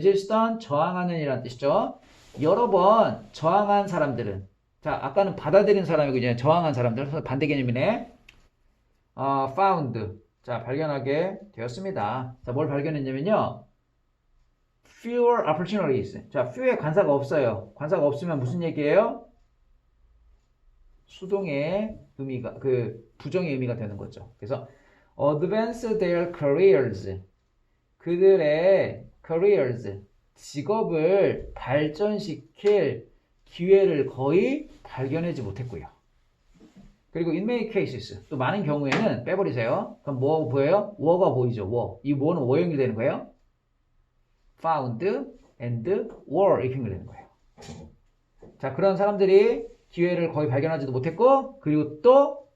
resist 저항하는 이라는 뜻이죠. 여러 번 저항한 사람들은 자 아까는 받아들인 사람이고 이제 저항한 사람들 그래서 반대 개념이네. found 자 발견하게 되었습니다. 자 뭘 발견했냐면요. fewer opportunities 자 few에 관사가 없어요. 관사가 없으면 무슨 얘기예요? 수동의 의미가 그 부정의 의미가 되는 거죠. 그래서 advance their careers 그들의 careers 직업을 발전시킬 기회를 거의 발견하지 못했고요. 그리고 in many cases 또 많은 경우에는 빼버리세요. 그럼 뭐 보여요? were가 보이죠. were. 이 were는 뭐 연결되는 거예요? found and were 이렇게 연결되는 거예요. 자 그런 사람들이 기회를 거의 발견하지도 못했고 그리고 또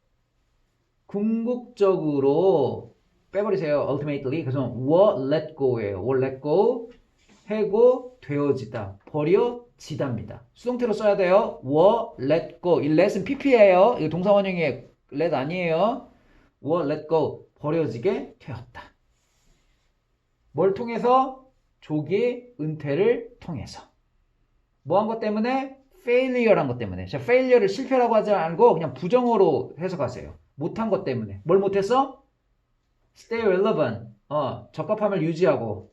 궁극적으로 빼버리세요. ultimately 그래서 were let go예요. were let go 해고되어지다 버려지답니다. 수동태로 써야 돼요. were let go 이 let은 pp예요. 이거 동사원형의 let 아니에요. were let go 버려지게 되었다. 뭘 통해서? 조기 은퇴를 통해서. 뭐 한 것 때문에? failure란 것 때문에. 자, failure를 실패라고 하지 않고 그냥 부정어로 해석하세요. 못한 것 때문에. 뭘 못했어? stay relevant. 적합함을 유지하고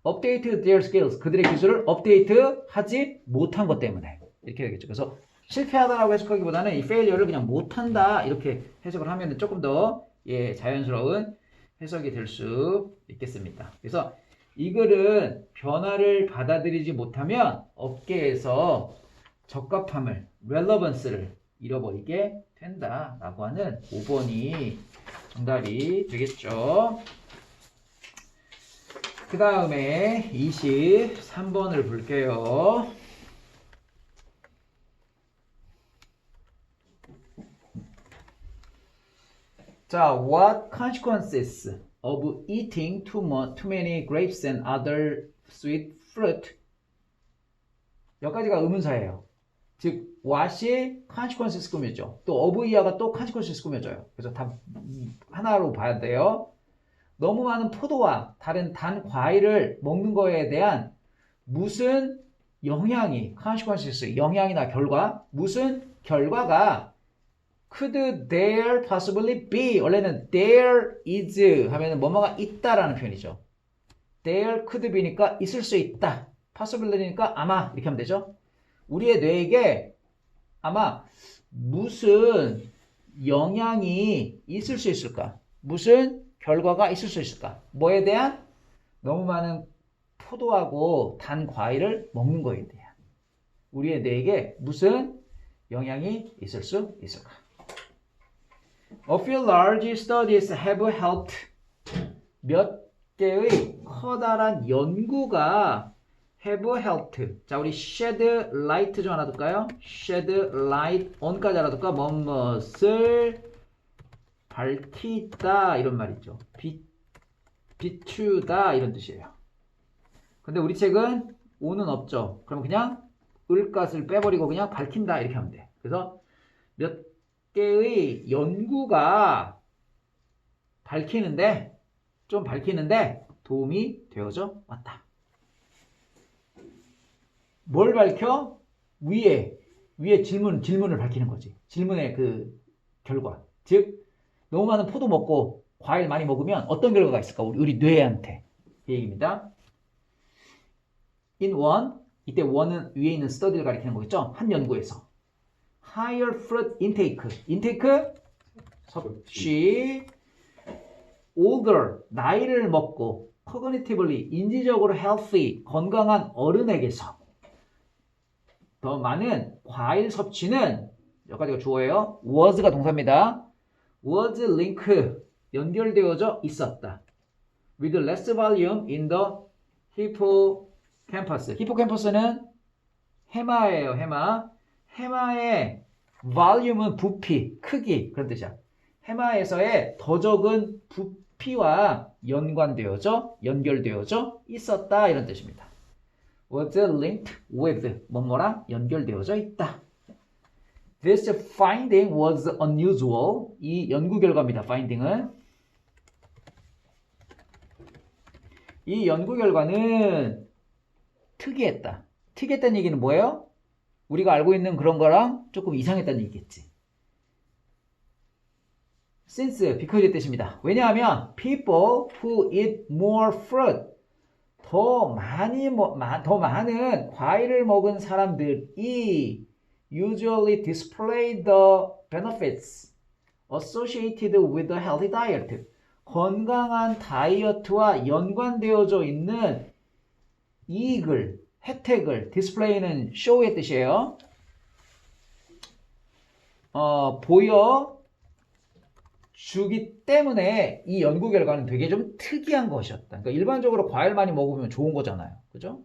update their skills. 그들의 기술을 업데이트하지 못한 것 때문에. 이렇게 되겠죠. 그래서 실패하다라고 해석하기보다는 이 failure를 그냥 못한다 이렇게 해석을 하면 조금 더 자연스러운 해석이 될 수 있겠습니다. 그래서 이 글은 변화를 받아들이지 못하면 업계에서 적합함을, relevance를 잃어버리게 된다라고 하는 5번이 정답이 되겠죠. 그 다음에 23번을 볼게요. 자, what consequences of eating too many grapes and other sweet fruit? 여기까지가 의문사예요. 즉, what이 consequences 꾸며져. 또 of 이하가 또 consequences 꾸며져요. 그래서 다 하나로 봐야 돼요. 너무 많은 포도와 다른 단 과일을 먹는 거에 대한 무슨 영향이 consequences 영향이나 결과 무슨 결과가 could there possibly be 원래는 there is 하면은 뭐뭐가 있다라는 표현이죠. there could be니까 있을 수 있다. possibly니까 아마 이렇게 하면 되죠. 우리의 뇌에게 아마 무슨 영향이 있을 수 있을까? 무슨 결과가 있을 수 있을까? 뭐에 대한? 너무 많은 포도하고 단 과일을 먹는 거에 대한 우리의 뇌에게 무슨 영향이 있을 수 있을까? A few large studies have helped 몇 개의 커다란 연구가 have helped 자 우리 shed light 좀 알아둘까요? shed light on까지 알아둘까? 무엇을 밝히다 이런 말이죠. 비추다 이런 뜻이에요. 근데 우리 책은 on은 없죠. 그럼 그냥 을값을 빼버리고 그냥 밝힌다 이렇게 하면 돼. 그래서 몇 개의 연구가 좀 밝히는데 도움이 되어져 왔다. 뭘 밝혀? 위에 질문을 밝히는 거지. 질문의 그 결과. 즉 너무 많은 포도 먹고 과일 많이 먹으면 어떤 결과가 있을까? 우리 뇌한테. 그 얘기입니다. in one 이때 one은 위에 있는 study를 가리키는 거겠죠? 한 연구에서 higher fruit intake 섭취 older 나이를 먹고 cognitively 인지적으로 healthy 건강한 어른에게서 더 많은 과일 섭취는 여기까지가 주어예요. was가 동사입니다. was link 연결되어져 있었다. with less volume in the hippocampus. hippocampus는 해마예요. 해마의 volume은 부피, 크기 그런 뜻이야. 해마에서의 더 적은 부피와 연결되어져 있었다 이런 뜻입니다. was linked with 뭐뭐랑 연결되어져 있다. This finding was unusual. 이 연구 결과입니다. finding은 이 연구 결과는 특이했다. 특이했다는 얘기는 뭐예요? 우리가 알고 있는 그런 거랑 조금 이상했다는 얘기겠지. Since, because의 뜻입니다. 왜냐하면 people who eat more fruit, 더 많은 과일을 먹은 사람들이 usually display the benefits associated with a healthy diet. 건강한 다이어트와 연관되어져 있는 이익을, 혜택을, 디스플레이는 쇼의 뜻이에요. 보여주기 때문에 이 연구 결과는 되게 좀 특이한 것이었다. 그러니까 일반적으로 과일 많이 먹으면 좋은 거잖아요. 그죠?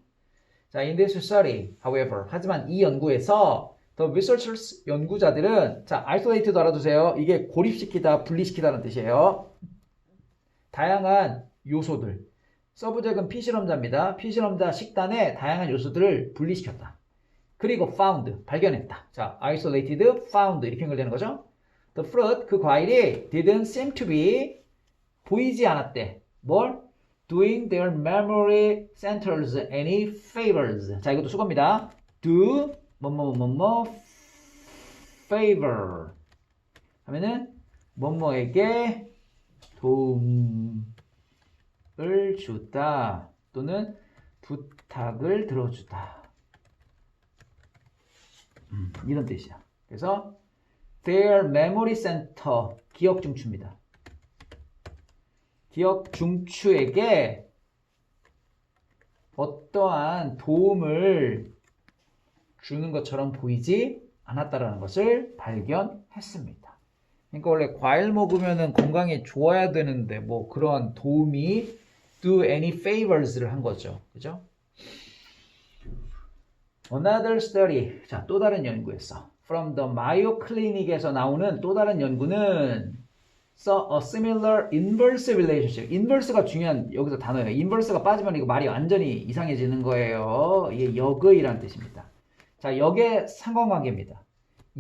자, in this study, however, 하지만 이 연구에서 the researchers, 연구자들은, 자, isolated 알아두세요. 이게 고립시키다, 분리시키다는 뜻이에요. 다양한 요소들. 서브젝은 피실험자입니다. 피실험자 식단의 다양한 요소들을 분리시켰다. 그리고 found, 발견했다. 자, isolated, found 이렇게 연결되는 거죠. The fruit, 그 과일이 didn't seem to be, 보이지 않았대. 뭘? Doing their memory centers any favors. 자, 이것도 수고입니다. Do, favor 하면은 뭐뭐에게 도움을 주다 또는 부탁을 들어주다. 이런 뜻이야. 그래서 their memory center, 기억 중추입니다. 기억 중추에게 어떠한 도움을 주는 것처럼 보이지 않았다라는 것을 발견했습니다. 그러니까 원래 과일 먹으면 건강에 좋아야 되는데 뭐 그런 도움이 do any favors를 한 거죠. 그죠? Another study. 자, 또 다른 연구에서 from the Mayo Clinic에서 나오는 또 다른 연구는 saw a similar inverse relationship. inverse가 중요한 여기서 단어예요. inverse가 빠지면 이거 말이 완전히 이상해지는 거예요. 이게 역의란 뜻입니다. 자, 역의 상관관계입니다.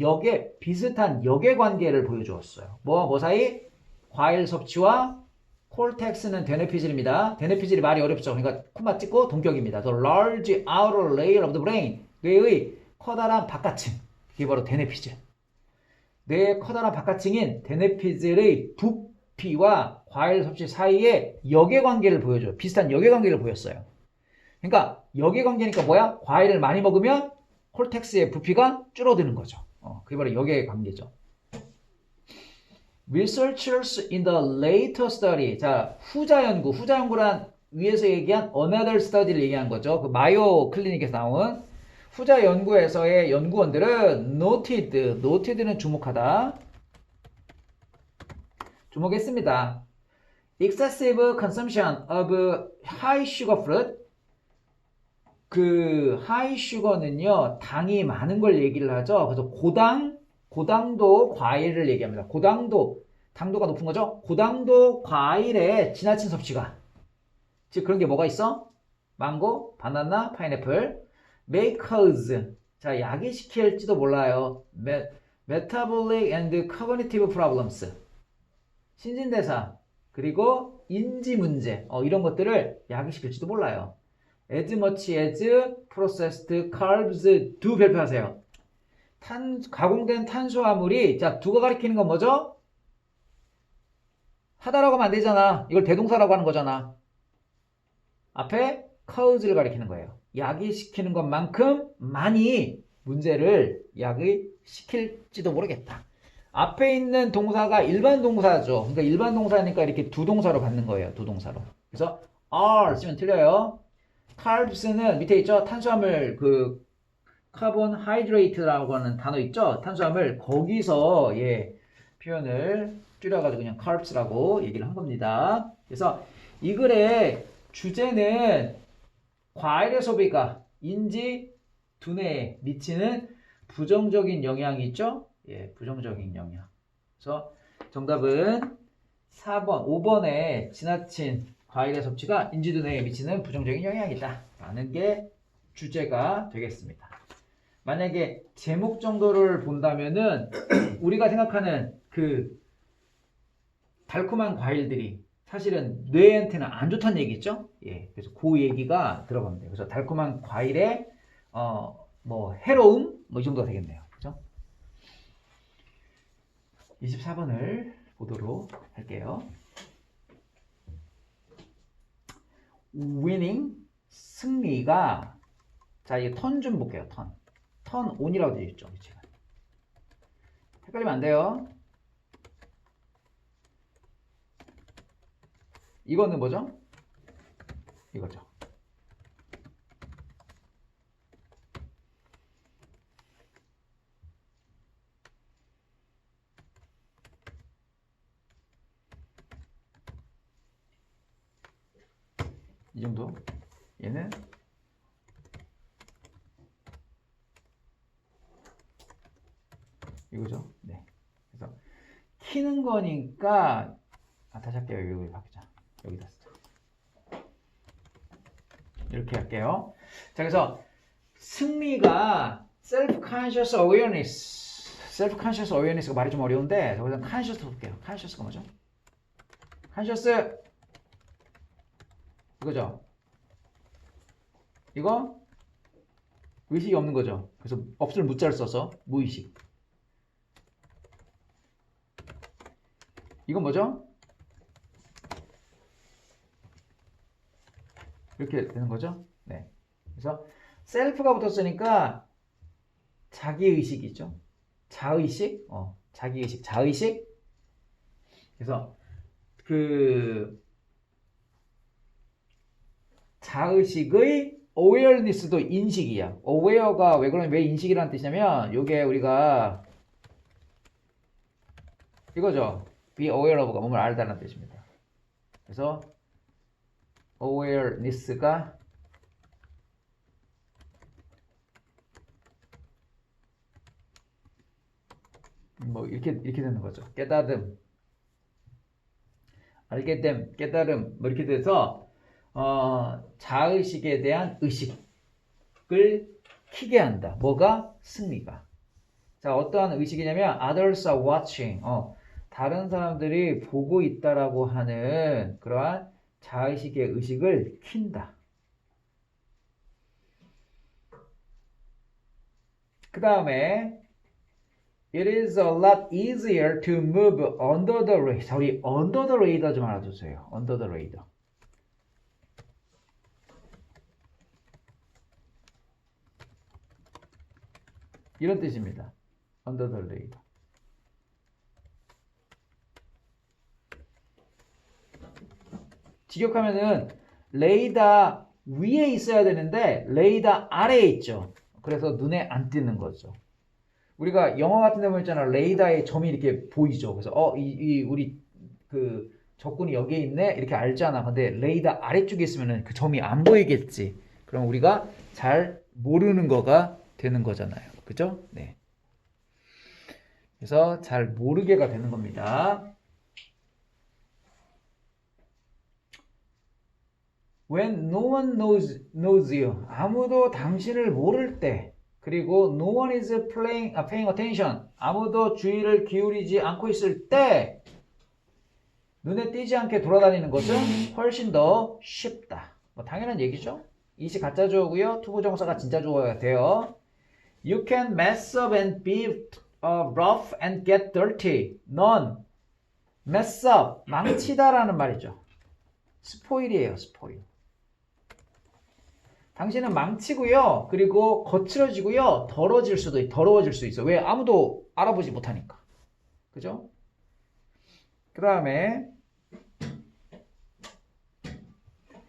역의 비슷한 역의 관계를 보여주었어요. 뭐 사이? 과일 섭취와 콜텍스는 대뇌피질입니다. 대뇌피질이 말이 어렵죠. 그러니까 콤마 찍고 동격입니다. The large outer layer of the brain. 뇌의 커다란 바깥층. 이게 바로 대뇌피질. 뇌의 커다란 바깥층인 대뇌피질의 부피와 과일 섭취 사이에 역의 관계를 보여줘요. 비슷한 역의 관계를 보였어요. 그러니까 역의 관계니까 뭐야? 과일을 많이 먹으면 콜텍스의 부피가 줄어드는 거죠. 그게 바로 역의 관계죠. Researchers in the later study. 자, 후자 연구란 위에서 얘기한 another study를 얘기한 거죠. 그 마요 클리닉에서 나온 후자 연구에서의 연구원들은 noted는 주목하다. 주목했습니다. excessive consumption of high sugar fruit. 그 high sugar는요, 당이 많은 걸 얘기를 하죠. 그래서 고당도 과일을 얘기합니다. 당도가 높은 거죠. 고당도 과일의 지나친 섭취가. 즉 그런 게 뭐가 있어? 망고, 바나나, 파인애플. may cause. 자, 야기시킬지도 몰라요. metabolic and cognitive problems. 신진대사, 그리고 인지 문제. 이런 것들을 야기시킬지도 몰라요. as much as processed carbs do 발표하세요. 가공된 탄수화물이, 자, 두가 가리키는 건 뭐죠? 하다라고 하면 안 되잖아. 이걸 대동사라고 하는 거잖아. 앞에 cause를 가리키는 거예요. 야기시키는 것만큼 많이 문제를 야기시킬지도 모르겠다. 앞에 있는 동사가 일반 동사죠. 그러니까 일반 동사니까 이렇게 두 동사로 받는 거예요. 두 동사로. 그래서 are 쓰면 틀려요. carbs는 밑에 있죠. 탄수화물 그 카본하이드레이트라고 하는 단어 있죠. 탄수화물 거기서 표현을 줄여가지고 그냥 carbs라고 얘기를 한 겁니다. 그래서 이 글의 주제는 과일의 소비가 인지 두뇌에 미치는 부정적인 영향이 있죠. 부정적인 영향. 그래서 정답은 4번, 5번에 지나친 과일의 섭취가 인지 두뇌에 미치는 부정적인 영향이다 라는 게 주제가 되겠습니다. 만약에 제목 정도를 본다면은 우리가 생각하는 그 달콤한 과일들이 사실은 뇌한테는 안 좋다는 얘기죠. 예, 그래서 그 얘기가 들어가면 돼요. 그래서 달콤한 과일의 뭐 해로움 뭐 이 정도가 되겠네요. 그죠? 24번을 보도록 할게요. winning 승리가 자, 이 턴 좀 볼게요. 턴 on이라고 되어 있죠. 위치가. 헷갈리면 안 돼요. 이거는 뭐죠? 이거죠. 이 정도. 얘는 이거죠. 네. 그래서 키는 거니까 다시 할게요. 여기 바꾸자. 여기다 쓰자. 이렇게 할게요. 자, 그래서 승리가 self-conscious awareness. self-conscious awareness가 말이 좀 어려운데 저기서 conscious 볼게요. conscious가 뭐죠? conscious 이거죠. 이거 의식이 없는 거죠. 그래서 없을 무자를 써서 무의식. 이건 뭐죠? 이렇게 되는 거죠. 네. 그래서 셀프가 붙었으니까 자기의식이죠. 자의식, 자기의식, 자의식. 그래서 그 자의식의 awareness도 인식이야. aware가 왜 그러면 왜 인식이라는 뜻이냐면 요게 우리가 이거죠. be aware of가 몸을 알다는 뜻입니다. 그래서 awareness가 뭐 이렇게 되는 거죠. 깨달음, 알게 됨, 깨달음 뭐 이렇게 돼서 자의식에 대한 의식을 키게 한다. 뭐가? 승리가. 자, 어떠한 의식이냐면 others are watching. 다른 사람들이 보고 있다라고 하는 그러한 자의식의 의식을 킨다. 그 다음에 it is a lot easier to move under the radar. 자, 우리 under the radar 좀 알아두세요. under the radar. 이런 뜻입니다. under the radar. 직역하면은 레이더 위에 있어야 되는데 레이더 아래에 있죠. 그래서 눈에 안 띄는 거죠. 우리가 영화 같은 데 보면 있잖아. 레이더에 점이 이렇게 보이죠. 그래서 우리 그 적군이 여기에 있네 이렇게 알잖아. 근데 레이더 아래쪽에 있으면은 그 점이 안 보이겠지. 그럼 우리가 잘 모르는 거가 되는 거잖아요. 그죠? 네. 그래서 잘 모르게가 되는 겁니다. When no one knows you. 아무도 당신을 모를 때. 그리고 no one is paying attention. 아무도 주의를 기울이지 않고 있을 때 눈에 띄지 않게 돌아다니는 것은 훨씬 더 쉽다. 뭐 당연한 얘기죠. 이시 가짜 주어고요. 투부정사가 진짜 주어야 돼요. You can mess up and be rough and get dirty. 넌 mess up, 망치다라는 말이죠. 스포일이에요, 스포일. 당신은 망치고요. 그리고 거칠어지고요. 더러워질 수 있어. 왜? 아무도 알아보지 못하니까. 그죠? 그 다음에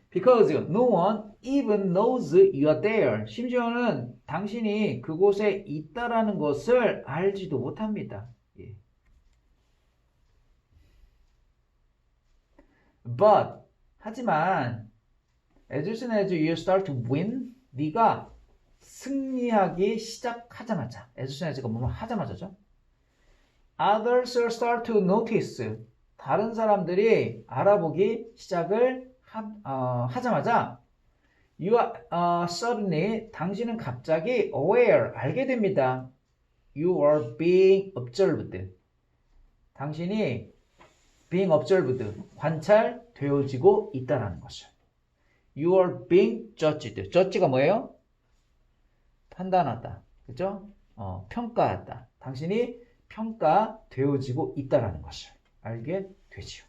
Because no one even knows you are there. 심지어는 당신이 그곳에 있다라는 것을 알지도 못합니다. 예. But 하지만 as soon as you start to win, 네가 승리하기 시작하자마자, as soon as가 뭐뭐 하자마자죠. Others start to notice. 다른 사람들이 알아보기 시작을 하자마자 you are suddenly 당신은 갑자기 aware 알게 됩니다. You are being observed. 당신이 being observed 관찰되고 되어지고 있다라는 것을. You are being judged. judge가 뭐예요? 판단하다. 그죠? 평가하다. 당신이 평가되어지고 있다라는 것을 알게 되지요.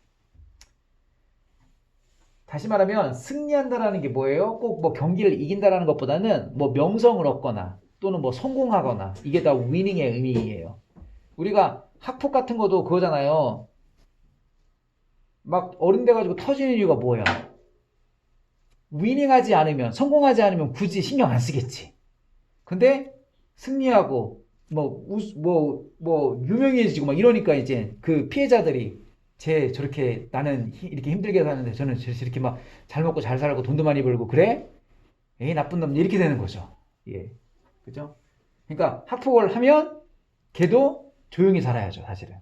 다시 말하면 승리한다라는 게 뭐예요? 꼭 뭐 경기를 이긴다라는 것보다는 뭐 명성을 얻거나 또는 뭐 성공하거나 이게 다 위닝의 의미예요. 우리가 학폭 같은 것도 그거잖아요. 막 어른 돼가지고 터지는 이유가 뭐야? 위닝하지 않으면, 성공하지 않으면 굳이 신경 안 쓰겠지. 근데 승리하고 뭐 유명해지고 막 이러니까 이제 그 피해자들이 저렇게 나는 이렇게 힘들게 사는데 저는 저렇게 막 잘 먹고 잘 살고 돈도 많이 벌고 그래? 에이 나쁜 놈 이렇게 되는 거죠. 예, 그죠? 그러니까 학폭을 하면 걔도 조용히 살아야죠, 사실은.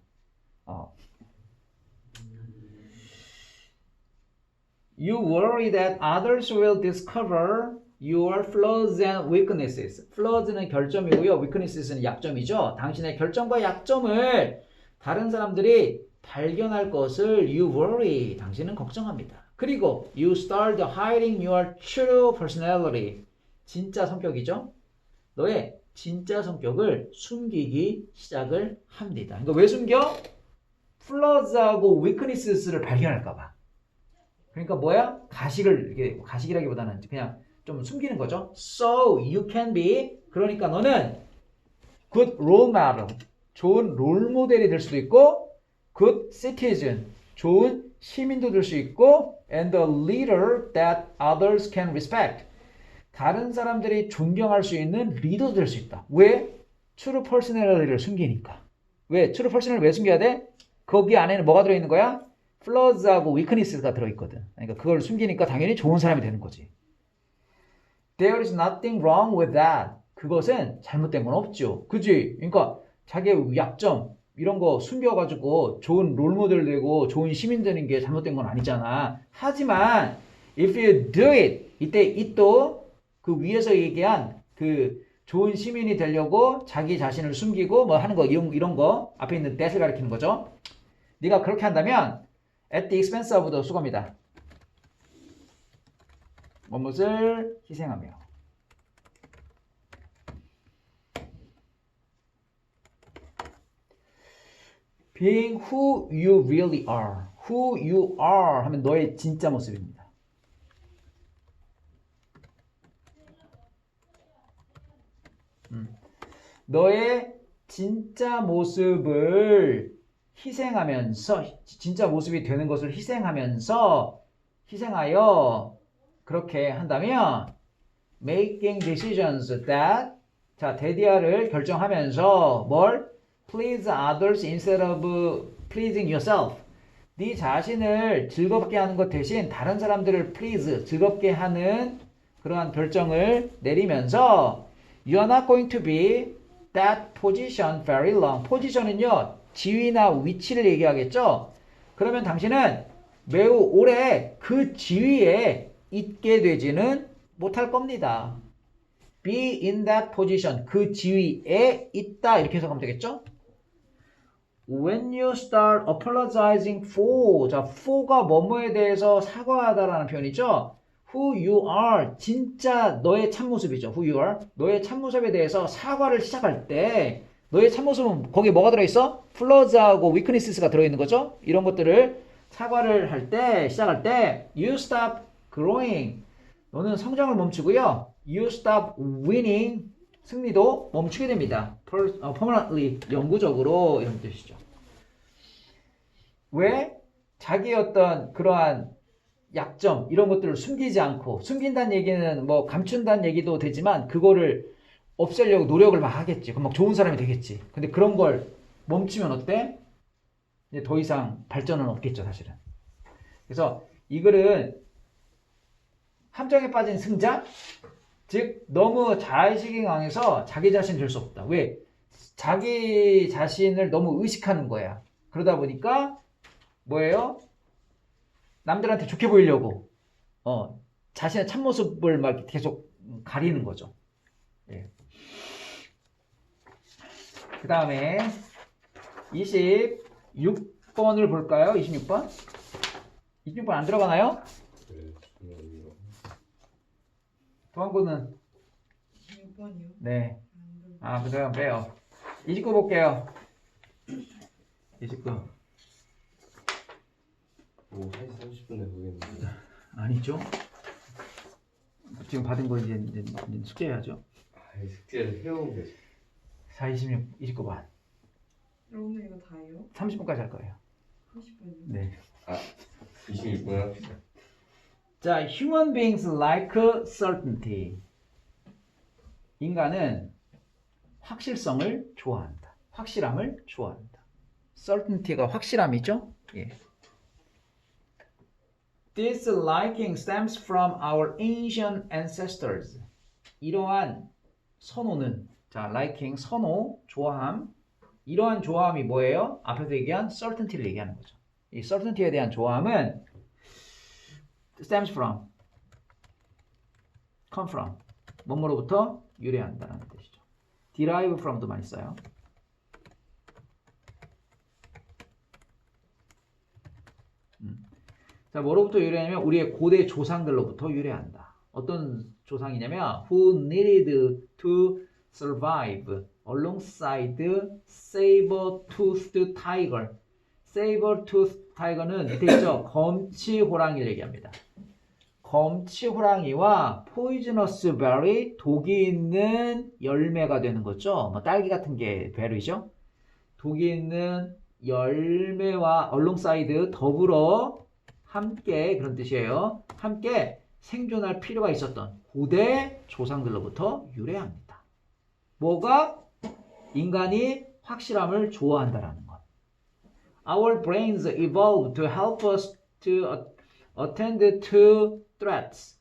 You worry that others will discover your flaws and weaknesses. flaws는 결점이고요. weaknesses는 약점이죠. 당신의 결점과 약점을 다른 사람들이 발견할 것을 you worry. 당신은 걱정합니다. 그리고 you start hiding your true personality. 진짜 성격이죠. 너의 진짜 성격을 숨기기 시작을 합니다. 그러니까 왜 숨겨? flaws하고 weaknesses를 발견할까 봐. 그러니까 뭐야? 가식이라기보다는 그냥 좀 숨기는 거죠. So you can be. 그러니까 너는 good role model. 좋은 롤 모델이 될 수도 있고, good citizen. 좋은 시민도 될 수 있고, and a leader that others can respect. 다른 사람들이 존경할 수 있는 리더 될 수 있다. 왜? true personality를 숨기니까. 왜? true personality 왜 숨겨야 돼? 거기 안에는 뭐가 들어있는 거야? flaws하고 weakness가 들어있거든. 그러니까 그걸 숨기니까 당연히 좋은 사람이 되는 거지. There is nothing wrong with that. 그것은 잘못된 건 없죠. 그지? 그러니까 자기의 약점 이런 거 숨겨가지고 좋은 롤모델 되고 좋은 시민 되는 게 잘못된 건 아니잖아. 하지만 if you do it, 이때 it도 그 위에서 얘기한 그 좋은 시민이 되려고 자기 자신을 숨기고 뭐 하는 거 이런 거 앞에 있는 that을 가리키는 거죠. 네가 그렇게 한다면 at the expense of the 수거입니다. 무엇을 희생하며. Being who you really are. Who you are 하면 너의 진짜 모습입니다. 너의 진짜 모습을 희생하면서, 진짜 모습이 되는 것을 희생하여 그렇게 한다면 making decisions that, 자, 대디아를 결정하면서 뭘? please others instead of pleasing yourself. 네 자신을 즐겁게 하는 것 대신 다른 사람들을 please, 즐겁게 하는 그러한 결정을 내리면서 you are not going to be that position very long. 포지션은요, 지위나 위치를 얘기하겠죠. 그러면 당신은 매우 오래 그 지위에 있게 되지는 못할 겁니다. be in that position. 그 지위에 있다. 이렇게 해석하면 되겠죠. When you start apologizing for. 자, for가 뭐뭐에 대해서 사과하다라는 표현이죠. Who you are. 진짜 너의 참모습이죠. Who you are. 너의 참모습에 대해서 사과를 시작할 때 너의 참모습은 거기에 뭐가 들어있어? flaws하고 weakness가 들어있는 거죠. 이런 것들을 사과를 할 때, 시작할 때 you stop growing. 너는 성장을 멈추고요. You stop winning. 승리도 멈추게 됩니다. permanently, 영구적으로 이런 뜻이죠. 왜? 자기의 어떤 그러한 약점 이런 것들을 숨기지 않고, 숨긴다는 얘기는 뭐 감춘다는 얘기도 되지만 그거를 없애려고 노력을 막 하겠지. 그럼 막 좋은 사람이 되겠지. 근데 그런 걸 멈추면 어때? 이제 더 이상 발전은 없겠죠, 사실은. 그래서 이 글은 함정에 빠진 승자, 즉 너무 자의식이 강해서 자기 자신 될 수 없다. 왜? 자기 자신을 너무 의식하는 거야. 그러다 보니까 뭐예요? 남들한테 좋게 보이려고 자신의 참모습을 막 계속 가리는 거죠. 예. 그 다음에 26번을 볼까요? 26번. 26번 안 들어가나요? 네, 잠깐만요. 도항구는 6번이요? 네. 아, 그 다음 빼요. 29 볼게요. 29. 오, 1시 30분에 보겠는데. 아니죠. 지금 받은 거 이제 숙제해야죠. 아, 이 숙제를 해온 거지. 4, 26, 29번. 오늘 이거 다예요? 30분까지 할 거예요. 30번이요? 네. 아, 26분 합시다. 자, human beings like certainty. 인간은 확실성을 좋아한다. 확실함을 좋아한다. certainty가 확실함이죠? 예. This liking stems from our ancient ancestors. 이러한 선호는, 자, liking, 선호, 좋아함. 이러한 좋아함이 뭐예요? 앞에서 얘기한 certainty를 얘기하는 거죠. 이 certainty에 대한 좋아함은 stems from, come from, 뭐뭐로부터 유래한다는 뜻이죠. derive from도 많이 써요. 자, 뭐로부터 유래하냐면 우리의 고대 조상들로부터 유래한다. 어떤 조상이냐면 who needed to survive alongside saber-toothed tiger. saber-toothed tiger는 밑에 있죠. 검치 호랑이를 얘기합니다. 검치 호랑이와 poisonous berry, 독이 있는 열매가 되는 거죠. 뭐 딸기 같은 게 베리죠. 독이 있는 열매와 alongside, 더불어 함께, 그런 뜻이에요. 함께 생존할 필요가 있었던 고대 조상들로부터 유래합니다. 뭐가? 인간이 확실함을 좋아한다라는 것. Our brains evolved to help us to attend to threats.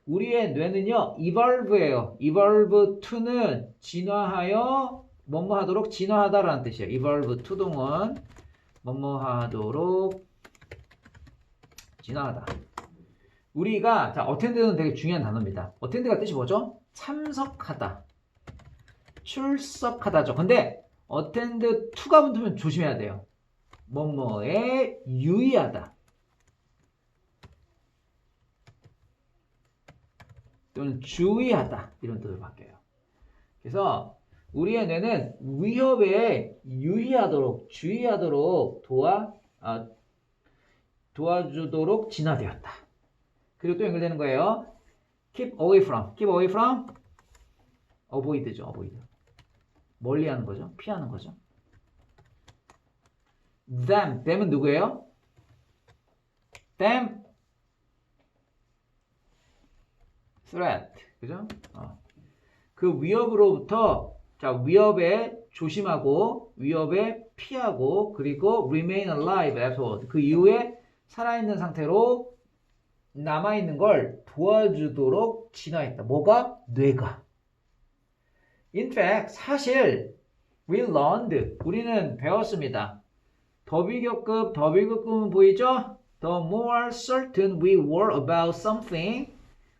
우리의 뇌는요, evolve예요. evolve to는 진화하여 뭐뭐 하도록 진화하다라는 뜻이에요. evolve to 동은 뭐뭐 하도록 진화하다. 우리가, 자, attend는 되게 중요한 단어입니다. attend가 뜻이 뭐죠? 참석하다. 출석하다죠. 근데 attend to가 붙으면 조심해야 돼요. 뭐뭐에 유의하다. 또는 주의하다. 이런 뜻으로 바뀌어요. 그래서 우리의 뇌는 위협에 유의하도록, 주의하도록 도와주도록 진화되었다. 그리고 또 연결되는 거예요. keep away from. keep away from. avoid죠. avoid. 멀리하는 거죠. 피하는 거죠. them은 누구예요? them. threat. 그죠? 그 위협으로부터, 자, 위협에 조심하고, 위협에 피하고, 그리고 remain alive afterward. 그 이후에 살아있는 상태로 남아있는 걸 도와주도록 진화했다. 뭐가? 뇌가. In fact, 사실 we learned, 우리는 배웠습니다. 더비교급은 보이죠? The more certain we were about something,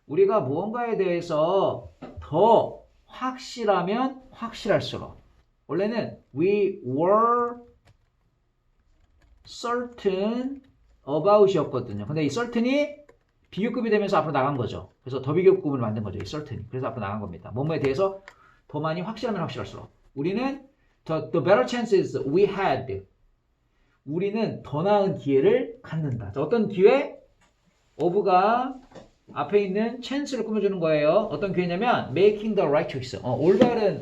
우리가 무언가에 대해서 더 확실하면 확실할수록, 원래는 we were certain about이었거든요. 근데 이 certain이 비교급이 되면서 앞으로 나간 거죠. 그래서 더 비교급을 만든 거죠. 이 certain이. 그래서 앞으로 나간 겁니다. 뭐뭐에 대해서 더 많이 확실하면 확실할수록. 우리는 the better chances we had. 우리는 더 나은 기회를 갖는다. 자, 어떤 기회? of가 앞에 있는 chance를 꾸며주는 거예요. 어떤 기회냐면 making the right choice. 올바른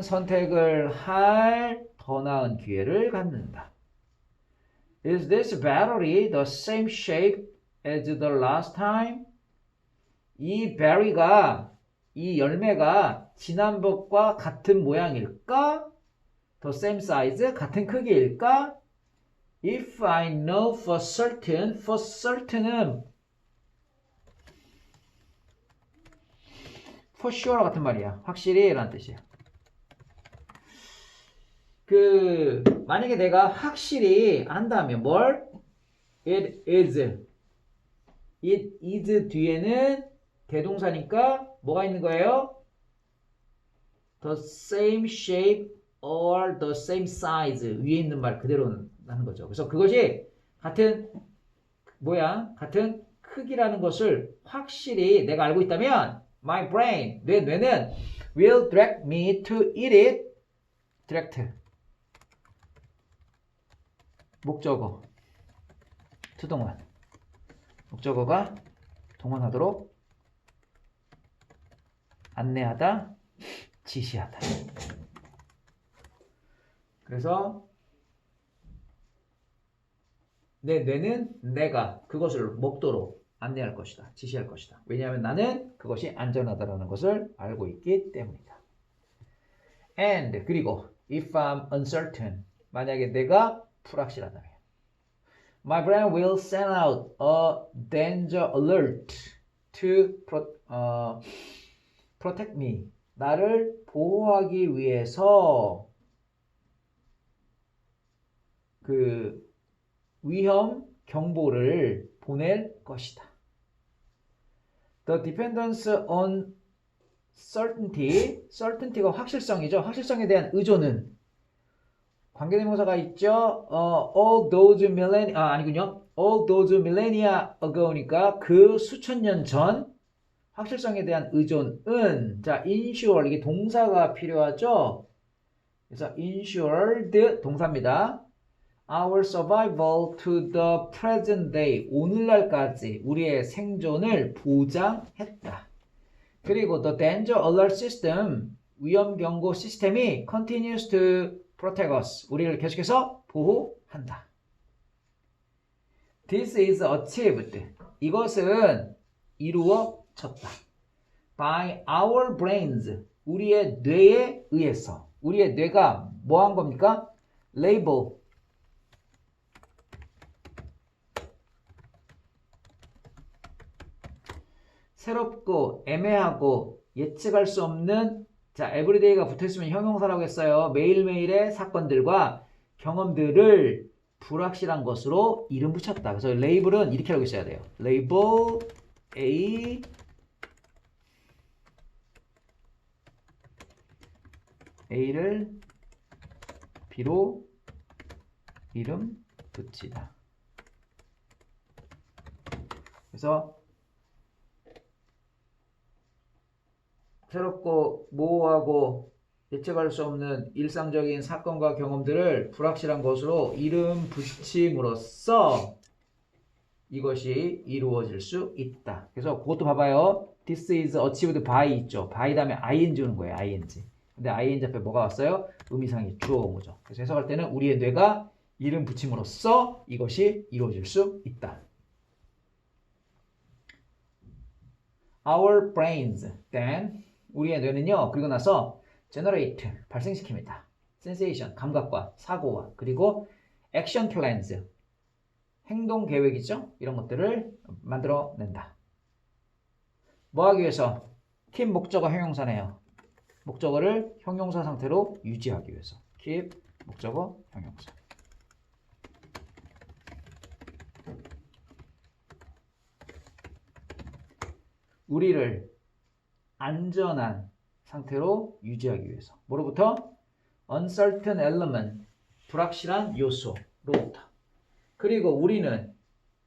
선택을 할 더 나은 기회를 갖는다. Is this battery the same shape as the last time? 이 berry가, 이 열매가 지난번과 같은 모양일까? The same size, 같은 크기일까? If I know for certain은 for sure 같은 말이야. 확실히 라는 뜻이야. 만약에 내가 확실히 안다면 뭘? It is 뒤에는 대동사니까 뭐가 있는 거예요? The same shape or the same size 위에 있는 말 그대로 하는 거죠. 그래서 그것이 같은 모양, 같은 크기라는 것을 확실히 내가 알고 있다면 my brain, 뇌는 will direct me to eat it. direct. 목적어. 투동원. 목적어가 동원하도록 안내하다, 지시하다. 그래서 내 뇌는 내가 그것을 먹도록 안내할 것이다. 지시할 것이다. 왜냐하면 나는 그것이 안전하다는 것을 알고 있기 때문이다. And 그리고 if I'm uncertain, 만약에 내가 불확실하다면 my brain will send out a danger alert to protect me. 나를 보호하기 위해서 그 위험 경보를 보낼 것이다. The dependence on certainty가 확실성이죠. 확실성에 대한 의존은 관계대명사가 있죠. all those millennia ago니까 그 수천 년 전 확실성에 대한 의존은 자 ensure 이게 동사가 필요하죠. 그래서 ensured 동사입니다. Our survival to the present day 오늘날까지 우리의 생존을 보장했다. 그리고 the danger alert system 위험 경고 시스템이 continues to protect us 우리를 계속해서 보호한다. This is achieved 이것은 이루어졌다. By our brains 우리의 뇌에 의해서 우리의 뇌가 뭐 한 겁니까? label 새롭고 애매하고 예측할 수 없는 자 everyday가 붙어있으면 형용사라고 했어요. 매일매일의 사건들과 경험들을 불확실한 것으로 이름 붙였다. 그래서 레이블은 이렇게 알고 있어야 돼요. 레이블 A A를 B로 이름 붙이다. 그래서 새롭고 모호하고 예측할 수 없는 일상적인 사건과 경험들을 불확실한 것으로 이름 붙임으로써 이것이 이루어질 수 있다. 그래서 그것도 봐봐요. This is achieved by 있죠. by 다음에 ing 오는 거예요. ing. 근데 ing 앞에 뭐가 왔어요? 의미상의 주어 온거죠. 그래서 해석할 때는 우리의 뇌가 이름 붙임으로써 이것이 이루어질 수 있다. Our brains then 우리의 뇌는요. 그리고 나서 generate 발생시킵니다. sensation 감각과 사고와 그리고 action plans 행동 계획이죠. 이런 것들을 만들어낸다. 뭐 하기 위해서? keep 목적어 형용사네요. 목적어를 형용사 상태로 유지하기 위해서. keep 목적어 형용사. 우리를 안전한 상태로 유지하기 위해서. 뭐로부터? uncertain element, 불확실한 요소로부터. 그리고 우리는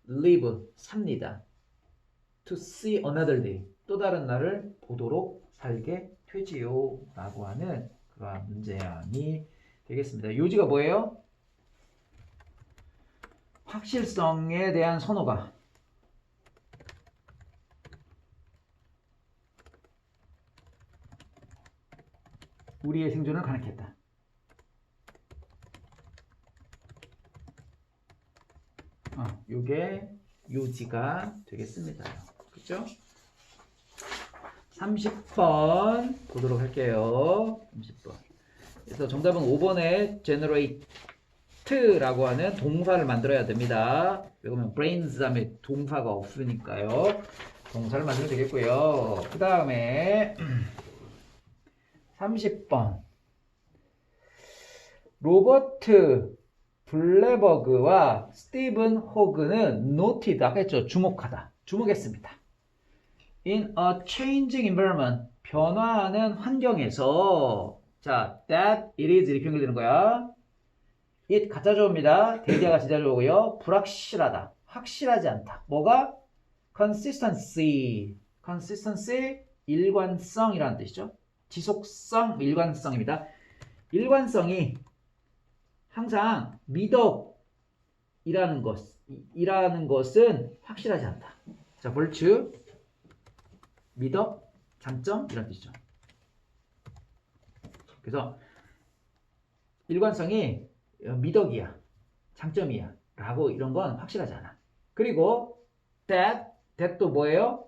live, 삽니다. to see another day, 또 다른 날을 보도록 살게 되지요. 라고 하는 그러한 문제양이 되겠습니다. 요지가 뭐예요? 확실성에 대한 선호가 우리의 생존을 가능했다. 요게 요지가 되겠습니다. 그렇죠? 30번 보도록 할게요. 30번. 그래서 정답은 5번에 generate라고 하는 동사를 만들어야 됩니다. 왜냐면 brains 다음에 동사가 없으니까요. 동사를 만들면 되겠고요. 그 다음에 30번 로버트 블레버그와 스티븐 호그는 noted, 아까 했죠? 주목하다. 주목했습니다. In a changing environment, 변화하는 환경에서 자, that it is 이렇게 연결되는 거야. it 가짜 조어입니다. 대디아가 진짜 조어고요. 불확실하다. 확실하지 않다. 뭐가? consistency. 일관성이라는 뜻이죠. 지속성, 일관성입니다. 일관성이 항상 미덕이라는 것은 확실하지 않다. 자, virtue, 미덕, 장점 이런 뜻이죠. 그래서 일관성이 미덕이야, 장점이야 라고 이런 건 확실하지 않아. 그리고 that도 뭐예요?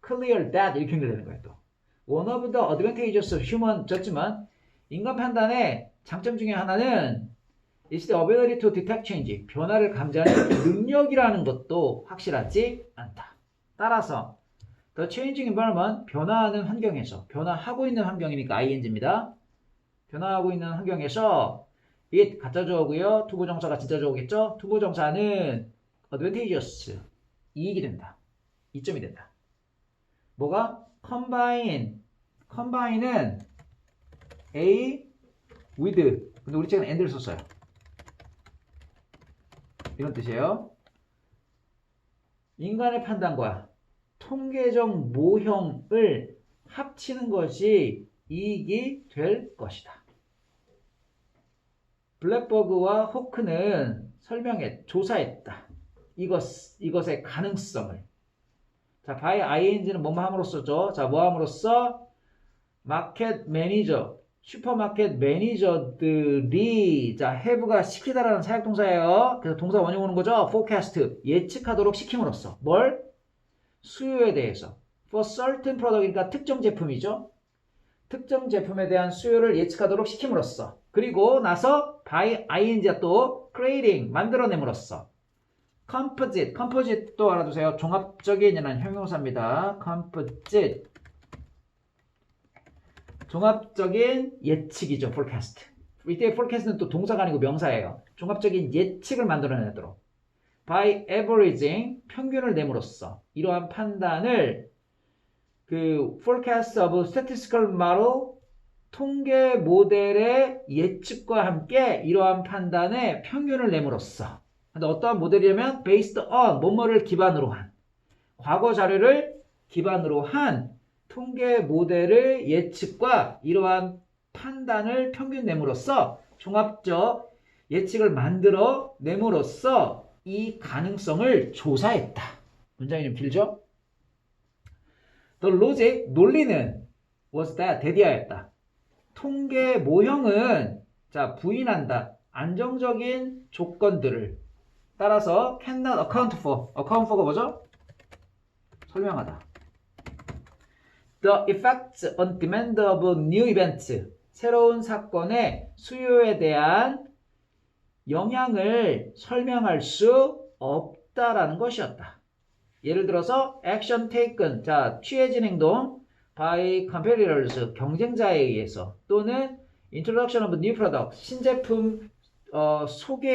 clear that 이렇게 연결되는 거예요. 또 one of the advantages of human judgment, 인간 판단의 장점 중에 하나는 is the ability to detect change, 변화를 감지하는 능력이라는 것도 확실하지 않다. 따라서 the changing environment, 변화하는 환경에서, 변화하고 있는 환경이니까 ing입니다. 변화하고 있는 환경에서 it 가짜 주어고요. 투부정사가 진짜 주어겠죠. 투부정사는 advantageous, 이익이 된다. 이점이 된다. 뭐가? combine은 A with, 근데 우리 책은 and를 썼어요. 이런 뜻이에요. 인간의 판단과 통계적 모형을 합치는 것이 이익이 될 것이다. 블랙버그와 호크는 조사했다. 이것의 가능성을. 자, by ing는 뭐뭐 함으로써죠. 자, 뭐 함으로써? 마켓 매니저, 슈퍼마켓 매니저들이, 자, have가 시키다라는 사역동사예요. 그래서 동사 원형 오는 거죠. forecast, 예측하도록 시킴으로써. 뭘? 수요에 대해서. for certain product이니까 특정 제품이죠. 특정 제품에 대한 수요를 예측하도록 시킴으로써. 그리고 나서 by ing가 또 creating, 만들어냄으로써. composite도 알아두세요. 종합적인이라는 형용사입니다. composite, 종합적인 예측이죠. forecast. 이때 forecast는 또 동사가 아니고 명사예요. 종합적인 예측을 만들어내도록. by averaging, 평균을 내므로써. 이러한 판단을 forecast of statistical model, 통계 모델의 예측과 함께 이러한 판단의 평균을 내므로써. 근데 어떠한 모델이냐면 based on, 뭐뭐를 기반으로 한, 과거 자료를 기반으로 한 통계 모델의 예측과 이러한 판단을 평균 내므로써, 종합적 예측을 만들어 내므로써 이 가능성을 조사했다. 문장이 좀 길죠? The logic, 논리는 was that, 대디하였다. 통계 모형은, 자, 부인한다. 안정적인 조건들을. 따라서 cannot account for가 뭐죠? 설명하다. The effects on demand of new events, 새로운 사건의 수요에 대한 영향을 설명할 수 없다라는 것이었다. 예를 들어서 action taken, 자, 취해진 행동 by competitors, 경쟁자에 의해서, 또는 introduction of new product, 신제품 소개